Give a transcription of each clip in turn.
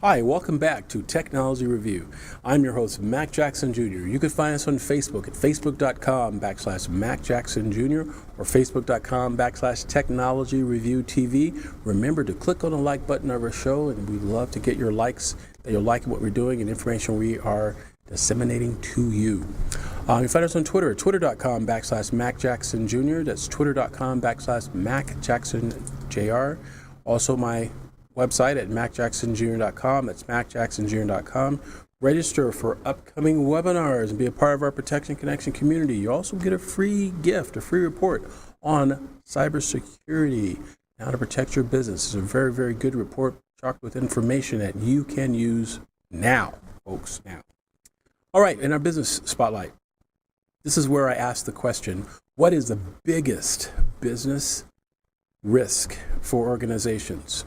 Hi, welcome back to Technology Review. I'm your host, Mac Jackson Jr. You can find us on Facebook at facebook.com/Mac Jackson Jr. or facebook.com/Technology Review TV. Remember to click on the like button of our show, and we'd love to get your likes, that you're liking what we're doing and information we are disseminating to you. You can find us on Twitter at twitter.com/Mac Jackson Jr. That's twitter.com/Mac Jackson Jr. Also, my website at macjacksonjr.com. That's macjacksonjr.com. Register for upcoming webinars and be a part of our Protection Connection community. You also get a free gift, a free report on cybersecurity, how to protect your business. It's a very, very good report chocked with information that you can use now, folks, now. All right, in our business spotlight, this is where I ask the question, what is the biggest business risk for organizations?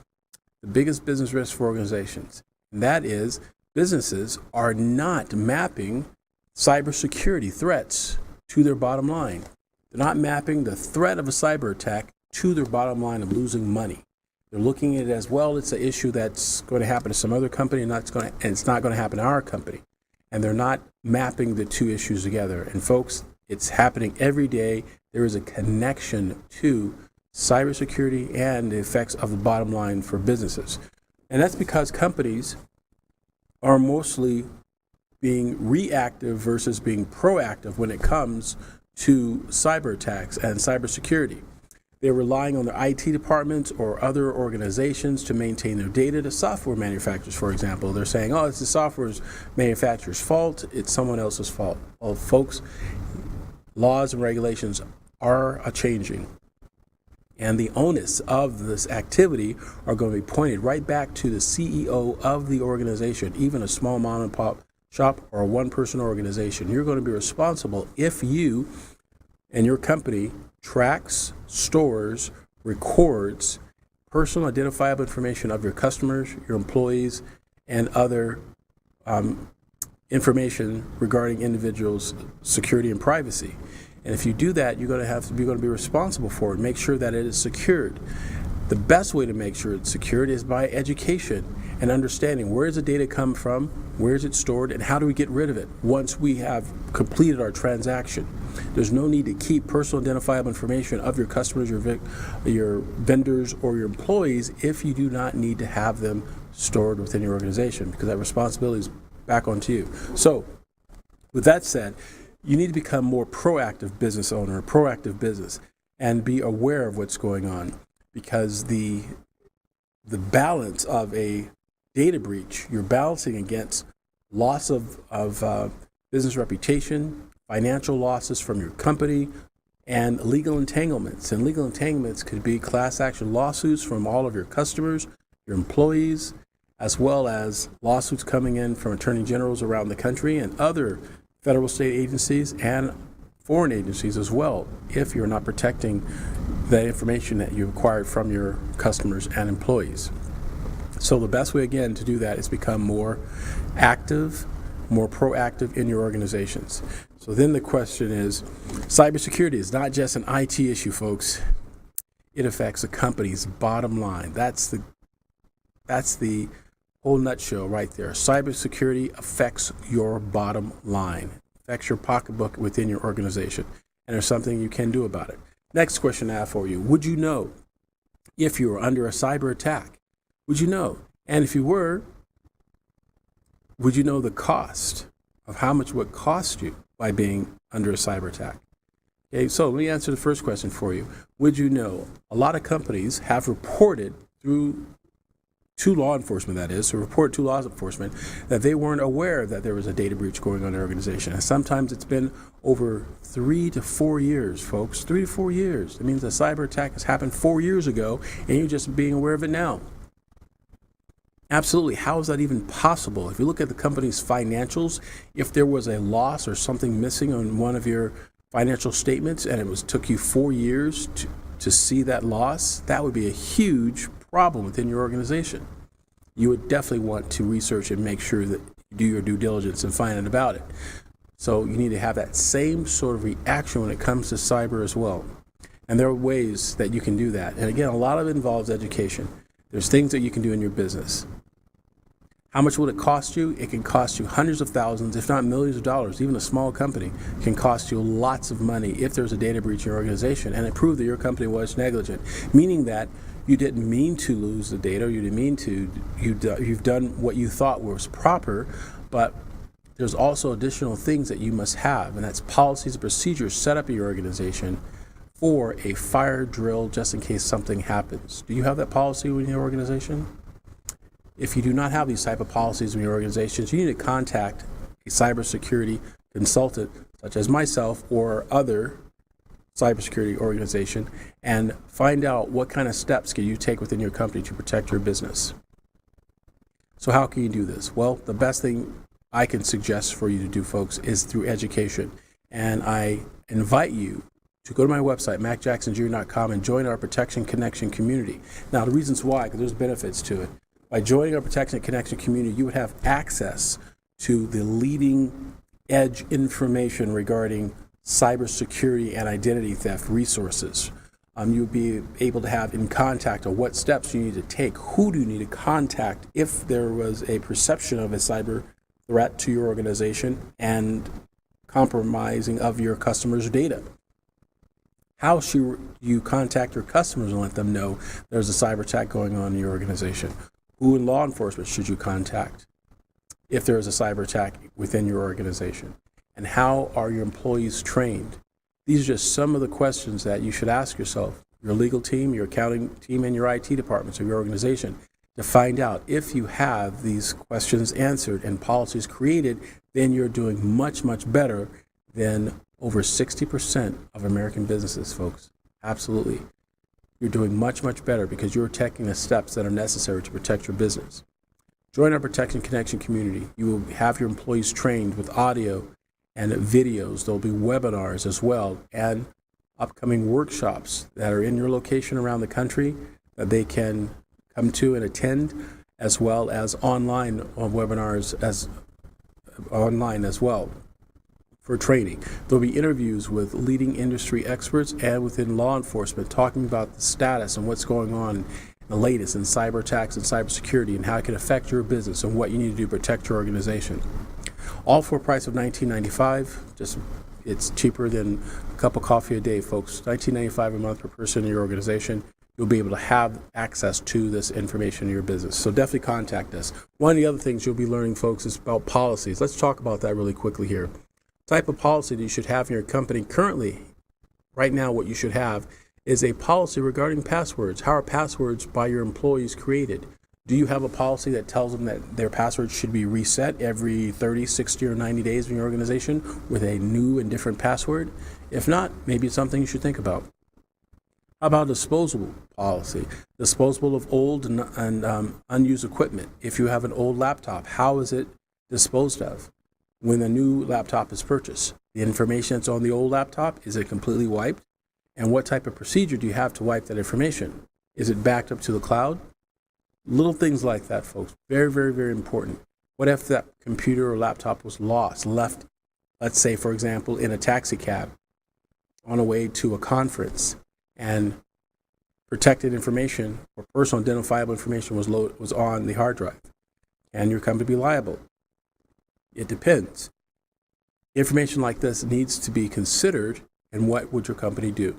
The biggest business risk for organizations, and that is businesses are not mapping cybersecurity threats to their bottom line. They're not mapping the threat of a cyber attack to their bottom line of losing money. They're looking at it as, well, it's an issue that's going to happen to some other company, and it's not going to happen to our company. And they're not mapping the two issues together. And folks, it's happening every day. There is a connection to cybersecurity and the effects of the bottom line for businesses. And that's because companies are mostly being reactive versus being proactive when it comes to cyber attacks and cybersecurity. They're relying on their IT departments or other organizations to maintain their data. The software manufacturers, for example, they're saying, oh, it's the software manufacturer's fault, it's someone else's fault. Well, folks, laws and regulations are changing. And the onus of this activity are going to be pointed right back to the CEO of the organization, even a small mom and pop shop or a one-person organization. You're going to be responsible if you and your company tracks, stores, records personal identifiable information of your customers, your employees, and other information regarding individuals' security and privacy. And if you do that, you're going to be responsible for it. Make sure that it is secured. The best way to make sure it's secured is by education and understanding where does the data come from, where is it stored, and how do we get rid of it once we have completed our transaction. There's no need to keep personal identifiable information of your customers, your vendors, or your employees if you do not need to have them stored within your organization, because that responsibility is back onto you. So, with that said, you need to become more proactive business owner, proactive business, and be aware of what's going on, because the balance of a data breach, you're balancing against loss of business reputation, financial losses from your company, and legal entanglements. And legal entanglements could be class action lawsuits from all of your customers, your employees, as well as lawsuits coming in from attorney generals around the country and other federal, state agencies, and foreign agencies as well, if you're not protecting the information that you acquired from your customers and employees. So the best way, again, to do that is become more active, more proactive in your organizations. So then the question is, cybersecurity is not just an IT issue, folks. It affects a company's bottom line. That's the whole nutshell right there. Cybersecurity affects your bottom line, affects your pocketbook within your organization, and there's something you can do about it. Next question I have for you. Would you know if you were under a cyber attack? Would you know? And if you were, would you know the cost of how much it would cost you by being under a cyber attack? Okay, so let me answer the first question for you. Would you know? A lot of companies have reported to law enforcement, that is, to report to law enforcement that they weren't aware that there was a data breach going on in their organization. And sometimes it's been over 3 to 4 years, folks. 3 to 4 years. It means a cyber attack has happened 4 years ago, and you're just being aware of it now. Absolutely. How is that even possible? If you look at the company's financials, if there was a loss or something missing on one of your financial statements and it took you 4 years to see that loss, that would be a huge problem within your organization. You would definitely want to research and make sure that you do your due diligence and find out about it. So you need to have that same sort of reaction when it comes to cyber as well. And there are ways that you can do that. And again, a lot of it involves education. There's things that you can do in your business. How much will it cost you? It can cost you hundreds of thousands, if not millions of dollars. Even a small company can cost you lots of money if there's a data breach in your organization and it proved that your company was negligent, meaning that you didn't mean to lose the data, you didn't mean to, you've done what you thought was proper, but there's also additional things that you must have, and that's policies and procedures set up in your organization for a fire drill just in case something happens. Do you have that policy in your organization? If you do not have these type of policies in your organizations, you need to contact a cybersecurity consultant such as myself or other cybersecurity organization and find out what kind of steps can you take within your company to protect your business. So how can you do this? Well, the best thing I can suggest for you to do, folks, is through education. And I invite you to go to my website, macjacksonjr.com, and join our Protection Connection community. Now, the reasons why, because there's benefits to it. By joining our Protection Connection community, you would have access to the leading edge information regarding cybersecurity and identity theft resources. You'll be able to have in contact of what steps you need to take, who do you need to contact if there was a perception of a cyber threat to your organization and compromising of your customers' data. How should you contact your customers and let them know there's a cyber attack going on in your organization? Who in law enforcement should you contact if there is a cyber attack within your organization? And how are your employees trained? These are just some of the questions that you should ask yourself, your legal team, your accounting team, and your IT departments of your organization to find out if you have these questions answered and policies created, then you're doing much, much better than over 60% of American businesses, folks. Absolutely. You're doing much, much better because you're taking the steps that are necessary to protect your business. Join our Protection Connection community. You will have your employees trained with audio and videos. There'll be webinars as well and upcoming workshops that are in your location around the country that they can come to and attend, as well as online webinars as well for training. There'll be interviews with leading industry experts and within law enforcement talking about the status and what's going on, the latest in cyber attacks and cybersecurity and how it can affect your business and what you need to do to protect your organization. All for a price of $19.95. Just it's cheaper than a cup of coffee a day, folks. $19.95 a month per person in your organization. You'll be able to have access to this information in your business. So definitely contact us. One of the other things you'll be learning, folks, is about policies. Let's talk about that really quickly here. Type of policy that you should have in your company currently, right now, what you should have is a policy regarding passwords. How are passwords by your employees created? Do you have a policy that tells them that their passwords should be reset every 30, 60, or 90 days in your organization with a new and different password? If not, maybe it's something you should think about. How about disposable policy? Disposable of old and unused equipment. If you have an old laptop, how is it disposed of when a new laptop is purchased? The information that's on the old laptop, is it completely wiped? And what type of procedure do you have to wipe that information? Is it backed up to the cloud? Little things like that, folks. Very, very, very important. What if that computer or laptop was lost, left, let's say, for example, in a taxi cab on a way to a conference, and protected information or personal identifiable information was on the hard drive? Can your company be liable? It depends. Information like this needs to be considered, and what would your company do?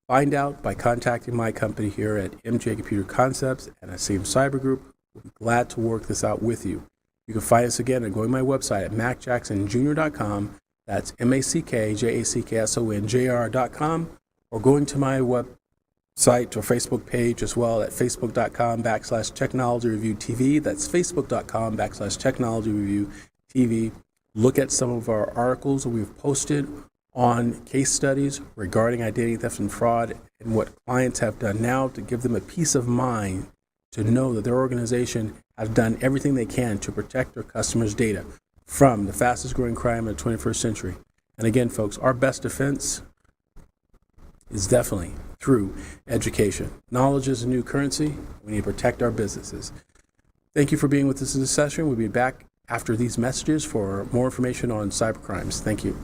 Find out by contacting my company here at MJ Computer Concepts and Asim Cyber Group. We'll be glad to work this out with you. You can find us again by going to my website at macjacksonjr.com. That's MacJacksonJr.com, or going to my website or Facebook page as well at facebook.com/Technology Review TV. That's facebook.com/Technology Review TV. Look at some of our articles that we've posted on case studies regarding identity theft and fraud and what clients have done now to give them a peace of mind to know that their organization has done everything they can to protect their customers' data from the fastest growing crime of the 21st century. And again, folks, our best defense is definitely through education. Knowledge is a new currency. We need to protect our businesses. Thank you for being with us in this session. We'll be back after these messages for more information on cybercrimes. Thank you.